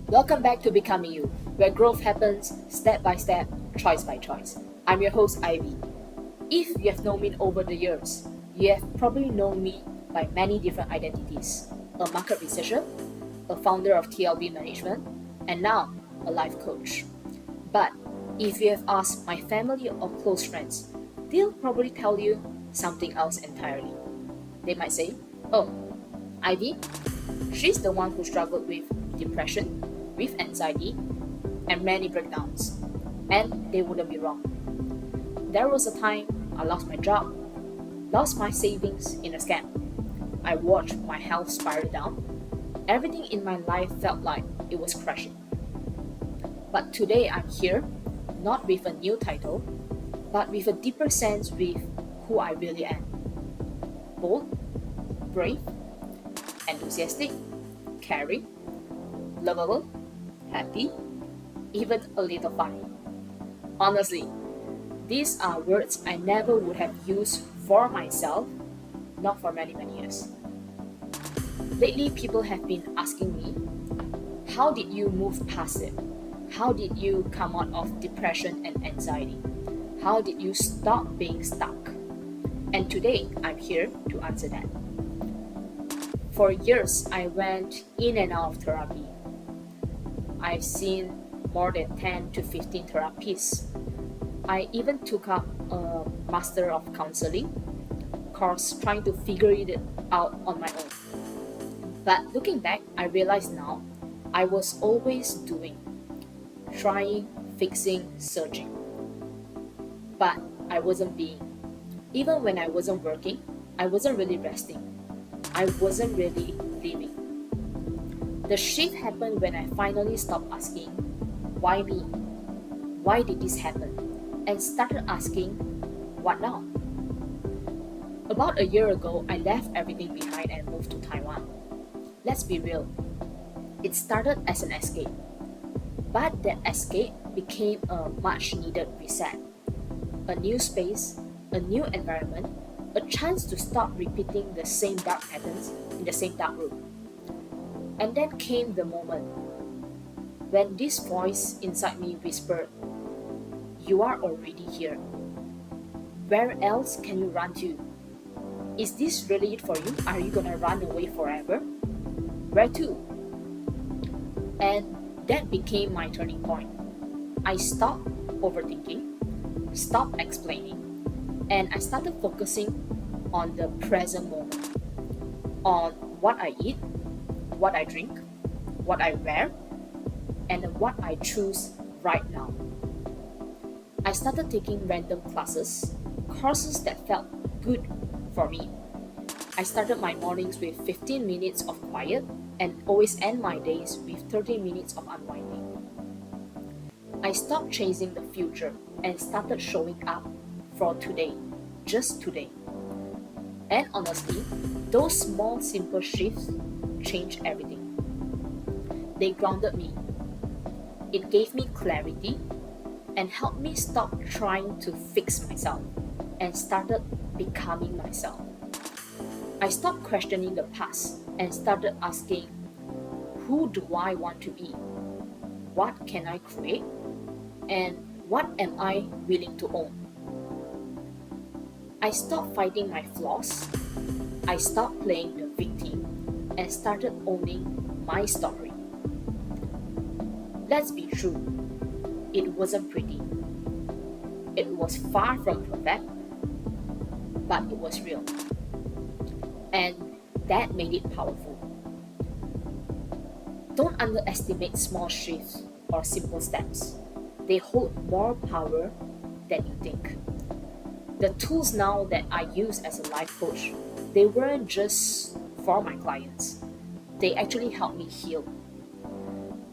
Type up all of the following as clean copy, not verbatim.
Welcome back to Becoming You, where growth happens step by step, choice by choice. I'm your host, Ivy. If you have known me over the years, you have probably known me by many different identities: a market researcher, a founder of TLB Management, and now a life coach. But if you have asked my family or close friends, they'll probably tell you something else entirely. They might say, "Oh, Ivy, she's the one who struggled with depression, with anxiety, and many breakdowns." And they wouldn't be wrong. There was a time I lost my job, lost my savings in a scam. I watched my health spiral down. Everything in my life felt like it was crashing. But today I'm here, not with a new title, but with a deeper sense with who I really am. Bold, brave, enthusiastic, caring, lovable, happy, even a little funny. Honestly, these are words I never would have used for myself, not for many years. Lately, people have been asking me, how did you move past it? How did you come out of depression and anxiety? How did you stop being stuck? And today, I'm here to answer that. For years, I went in and out of therapy. I've seen more than 10 to 15 therapists. I even took up a Master of Counseling course trying to figure it out on my own. But looking back, I realize now I was always doing, trying, fixing, searching. But I wasn't being. Even when I wasn't working, I wasn't really resting. I wasn't really living. The shift happened when I finally stopped asking, why me? Why did this happen? And started asking, what now? About a year ago, I left everything behind and moved to Taiwan. Let's be real. It started as an escape. But that escape became a much needed reset. A new space, a new environment, a chance to stop repeating the same dark patterns in the same dark room. And then came the moment when this voice inside me whispered, you are already here. Where else can you run to? Is this really it for you? Are you gonna run away forever? Where to? And that became my turning point. I stopped overthinking, stopped explaining, and I started focusing on the present moment, on what I eat, what I drink, what I wear, and what I choose right now. I started taking random classes, courses that felt good for me. I started my mornings with 15 minutes of quiet and always end my days with 30 minutes of unwinding. I stopped chasing the future and started showing up for today, just today. And honestly, those small simple shifts changed everything. They grounded me. It gave me clarity and helped me stop trying to fix myself and started becoming myself. I stopped questioning the past and started asking, who do I want to be? What can I create? And what am I willing to own? I stopped fighting my flaws. I stopped playing the victim and started owning my story. Let's be true, it wasn't pretty. It was far from perfect, but it was real. And that made it powerful. Don't underestimate small shifts or simple steps. They hold more power than you think. The tools now that I use as a life coach, they weren't just for my clients. They actually helped me heal.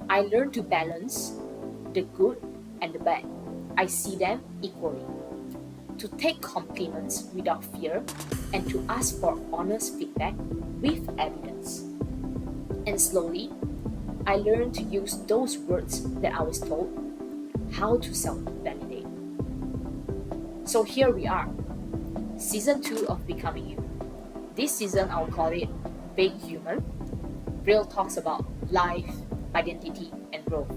I learned to balance the good and the bad. I see them equally. To take compliments without fear and to ask for honest feedback with evidence. And slowly, I learned to use those words that I was told, how to self-validate. So here we are, Season 2 of Becoming You. This season I'll call it Big Human. Real talks about life, identity, and growth.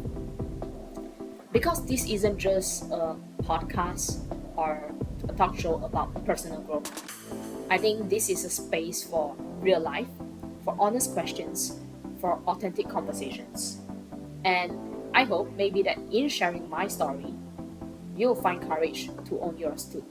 Because this isn't just a podcast or a talk show about personal growth, I think this is a space for real life, for honest questions, for authentic conversations. And I hope maybe that in sharing my story, you'll find courage to own yours too.